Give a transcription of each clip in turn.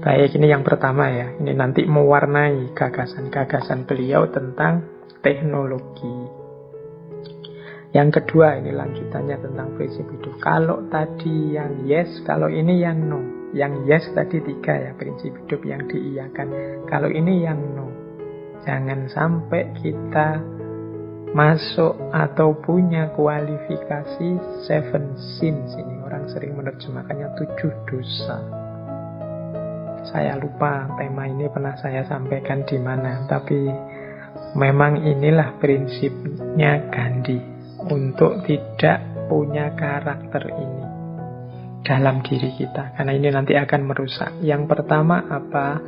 Baik, ini yang pertama ya. Ini nanti mewarnai gagasan-gagasan beliau tentang teknologi. Yang kedua, ini lanjutannya tentang prinsip hidup. Kalau tadi yang yes, kalau ini yang no. Yang yes tadi 3 ya, prinsip hidup yang diiyakan. Kalau ini yang no. Jangan sampai kita masuk atau punya kualifikasi 7 sins. Ini orang sering menerjemahkannya 7 dosa. Saya lupa tema ini pernah saya sampaikan di mana, tapi memang inilah prinsipnya Gandhi untuk tidak punya karakter ini dalam diri kita, karena ini nanti akan merusak. Yang pertama apa?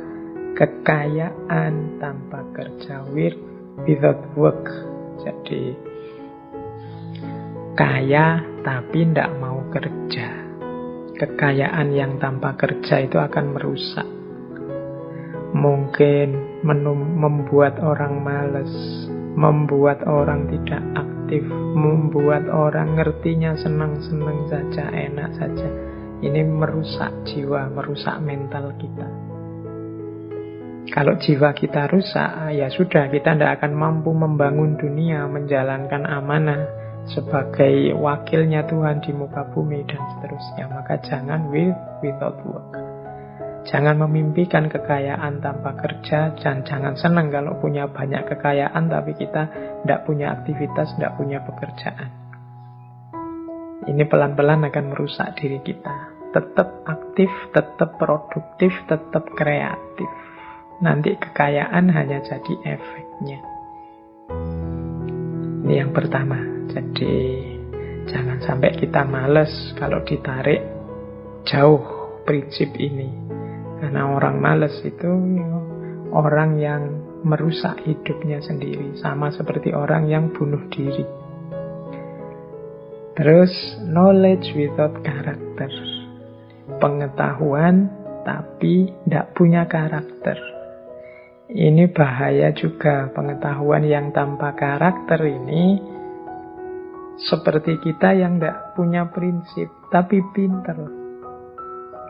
Kekayaan tanpa kerja, wealth without work. Jadi kaya tapi tidak mau kerja. Kekayaan yang tanpa kerja itu akan merusak. Mungkin membuat orang malas, membuat orang tidak aktif, membuat orang ngertinya senang-senang saja, enak saja. Ini merusak jiwa, merusak mental kita. Kalau jiwa kita rusak, ya sudah, kita tidak akan mampu membangun dunia, menjalankan amanah sebagai wakilnya Tuhan di muka bumi dan seterusnya. Maka jangan without work. Jangan memimpikan kekayaan tanpa kerja, dan jangan senang kalau punya banyak kekayaan tapi kita tidak punya aktivitas, tidak punya pekerjaan. Ini pelan-pelan akan merusak diri kita. Tetap aktif, tetap produktif, tetap kreatif. Nanti kekayaan hanya jadi efeknya. Ini yang pertama. Jadi jangan sampai kita malas kalau ditarik jauh prinsip ini. Karena orang malas itu orang yang merusak hidupnya sendiri. Sama seperti orang yang bunuh diri. Terus, knowledge without character. Pengetahuan tapi tidak punya karakter. Ini bahaya juga. Pengetahuan yang tanpa karakter ini seperti kita yang tidak punya prinsip tapi pinter.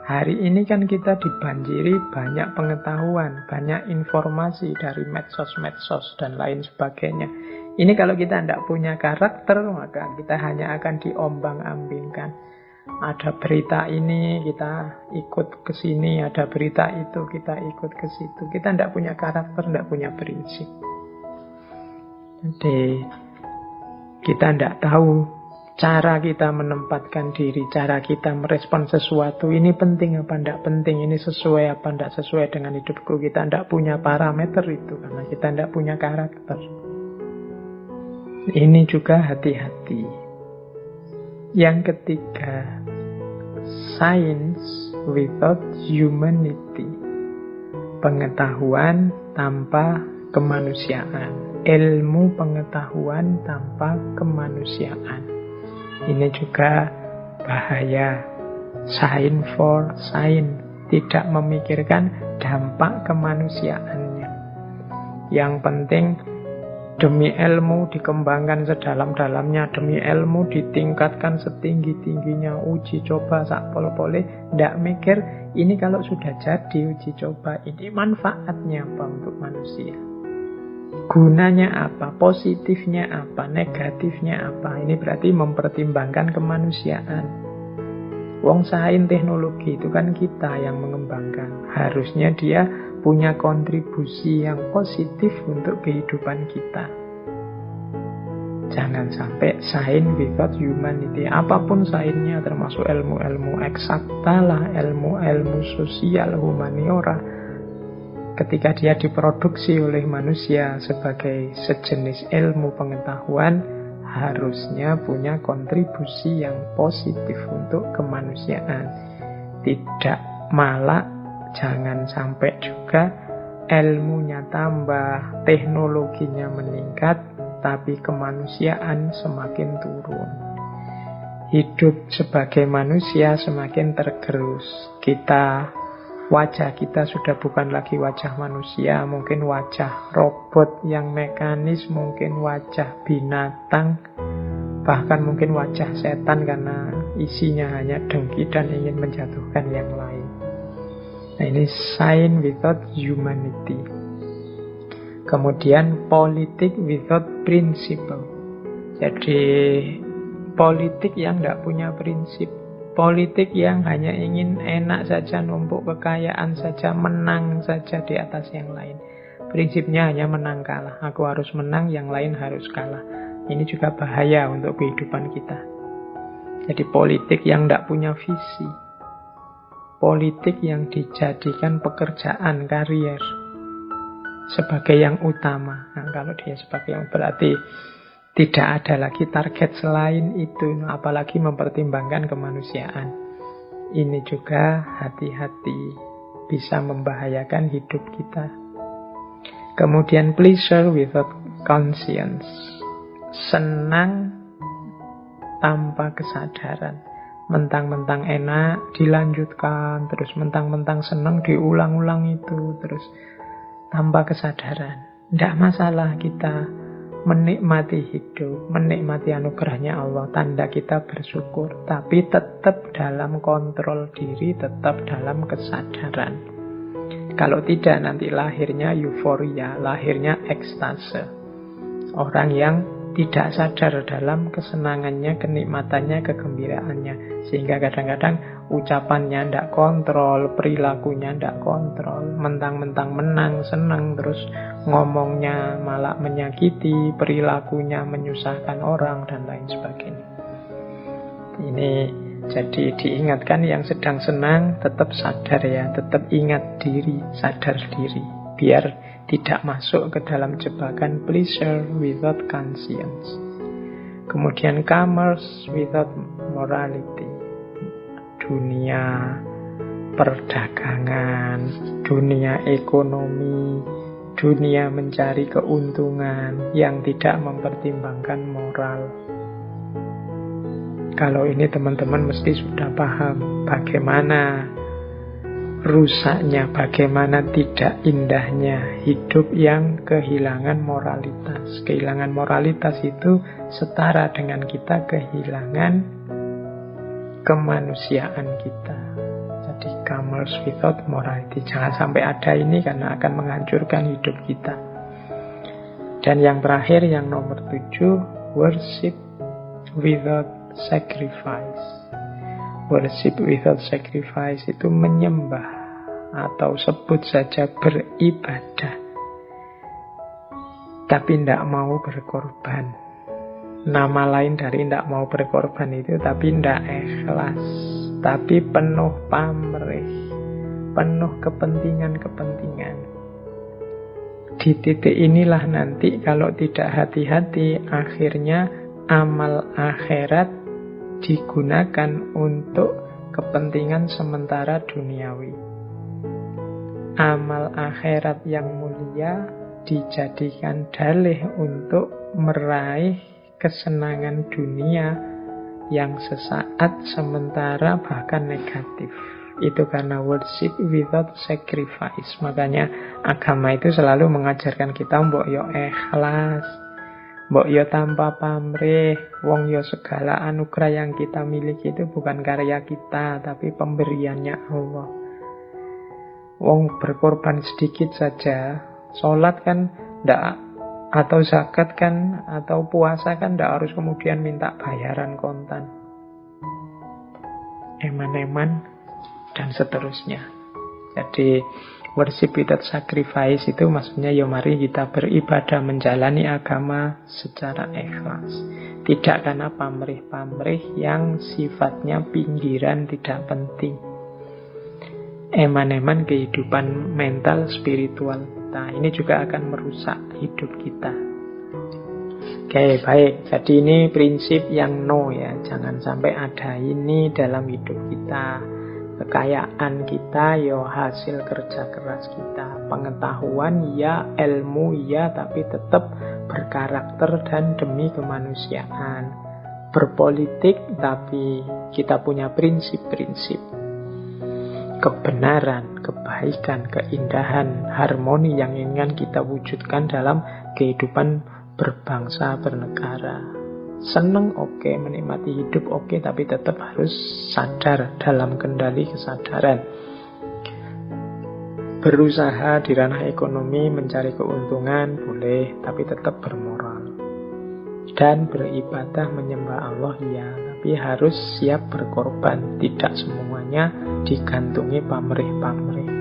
Hari ini kan kita dibanjiri banyak pengetahuan, banyak informasi dari medsos-medsos dan lain sebagainya. Ini kalau kita tidak punya karakter, maka kita hanya akan diombang-ambingkan. Ada berita ini, kita ikut ke sini, ada berita itu, kita ikut ke situ. Kita tidak punya karakter, tidak punya prinsip. Jadi kita tidak tahu cara kita menempatkan diri, cara kita merespon sesuatu, ini penting apa tidak penting, ini sesuai apa tidak sesuai dengan hidupku. Kita tidak punya parameter itu karena kita tidak punya karakter. Ini juga hati-hati. Yang ketiga, science without humanity. Pengetahuan tanpa kemanusiaan. Ilmu pengetahuan tanpa kemanusiaan. Ini juga bahaya. Science for science, tidak memikirkan dampak kemanusiaannya. Yang penting demi ilmu dikembangkan sedalam-dalamnya, demi ilmu ditingkatkan setinggi-tingginya, uji coba sak pol-pole, tidak mikir ini kalau sudah jadi uji coba ini manfaatnya apa untuk manusia. Gunanya apa, positifnya apa, negatifnya apa. Ini berarti mempertimbangkan kemanusiaan. Wong sains teknologi itu kan kita yang mengembangkan. Harusnya dia punya kontribusi yang positif untuk kehidupan kita. Jangan sampai sains without humanity. Apapun sainsnya, termasuk ilmu-ilmu eksakta lah, ilmu-ilmu sosial, humaniora, ketika dia diproduksi oleh manusia sebagai sejenis ilmu pengetahuan, harusnya punya kontribusi yang positif untuk kemanusiaan. Tidak malah jangan sampai juga ilmunya tambah, teknologinya meningkat, tapi kemanusiaan semakin turun. Hidup sebagai manusia semakin tergerus. Wajah kita sudah bukan lagi wajah manusia, mungkin wajah robot yang mekanis, mungkin wajah binatang, bahkan mungkin wajah setan karena isinya hanya dengki dan ingin menjatuhkan yang lain. Nah, ini science without humanity. Kemudian politik without principle. Jadi politik yang tidak punya prinsip, politik yang hanya ingin enak saja, numpuk kekayaan saja, menang saja di atas yang lain. Prinsipnya hanya menang kalah. Aku harus menang, yang lain harus kalah. Ini juga bahaya untuk kehidupan kita. Jadi politik yang tidak punya visi, politik yang dijadikan pekerjaan, karier sebagai yang utama. Nah, kalau dia sebagai yang berarti tidak ada lagi target selain itu, apalagi mempertimbangkan kemanusiaan. Ini juga hati-hati, bisa membahayakan hidup kita. Kemudian pleasure without conscience. Senang tanpa kesadaran. Mentang-mentang enak dilanjutkan, terus mentang-mentang senang diulang-ulang itu, terus tanpa kesadaran. Tidak masalah kita menikmati hidup, menikmati anugerahnya Allah, tanda kita bersyukur, tapi tetap dalam kontrol diri, tetap dalam kesadaran. Kalau tidak, nanti lahirnya euforia, lahirnya ekstase. Orang yang tidak sadar dalam kesenangannya, kenikmatannya, kegembiraannya. Sehingga kadang-kadang ucapannya tidak kontrol, perilakunya tidak kontrol. Mentang-mentang menang, senang, terus ngomongnya malah menyakiti, perilakunya menyusahkan orang, dan lain sebagainya. Ini jadi diingatkan yang sedang senang tetap sadar ya, tetap ingat diri, sadar diri, biar tidak masuk ke dalam jebakan pleasure without conscience. Kemudian commerce without morality. Dunia perdagangan, dunia ekonomi, dunia mencari keuntungan yang tidak mempertimbangkan moral. Kalau ini teman-teman mesti sudah paham bagaimana rusaknya, bagaimana tidak indahnya hidup yang kehilangan moralitas. Kehilangan moralitas itu setara dengan kita kehilangan kemanusiaan kita. Jadi commerce without morality. Jangan sampai ada ini karena akan menghancurkan hidup kita. Dan yang terakhir, yang nomor 7, worship without sacrifice. Worship without sacrifice itu menyembah atau sebut saja beribadah, tapi tidak mau berkorban. Nama lain dari tidak mau berkorban itu tapi tidak ikhlas, tapi penuh pamrih, penuh kepentingan-kepentingan. Di titik inilah nanti kalau tidak hati-hati, akhirnya amal akhirat digunakan untuk kepentingan sementara duniawi. Amal akhirat yang mulia dijadikan dalih untuk meraih kesenangan dunia yang sesaat, sementara, bahkan negatif. Itu karena worship without sacrifice. Makanya agama itu selalu mengajarkan kita mbok yo ikhlas, mbok yo tanpa pamrih, wong yo segala anugerah yang kita miliki itu bukan karya kita, tapi pemberiannya Allah. Wong berkorban sedikit saja, sholat kan ndak, atau zakat kan, atau puasa kan ndak harus kemudian minta bayaran kontan. Eman-eman dan seterusnya. Jadi worship without sacrifice itu maksudnya ya mari kita beribadah, menjalani agama secara ikhlas. Tidak karena pamrih-pamrih yang sifatnya pinggiran, tidak penting. Eman-eman kehidupan mental spiritual kita. Ini juga akan merusak hidup kita. Oke, baik. Jadi ini prinsip yang no ya. Jangan sampai ada ini dalam hidup kita. Kekayaan kita ya hasil kerja keras kita. Pengetahuan ya, ilmu ya, tapi tetap berkarakter dan demi kemanusiaan. Berpolitik tapi kita punya prinsip-prinsip. Kebenaran, kebaikan, keindahan, harmoni yang ingin kita wujudkan dalam kehidupan berbangsa, bernegara. Senang oke, menikmati hidup oke, tapi tetap harus sadar dalam kendali kesadaran. Berusaha di ranah ekonomi mencari keuntungan boleh, tapi tetap bermoral. Dan beribadah menyembah Allah ya, tapi harus siap berkorban. Tidak semuanya digantungi pamrih-pamrih.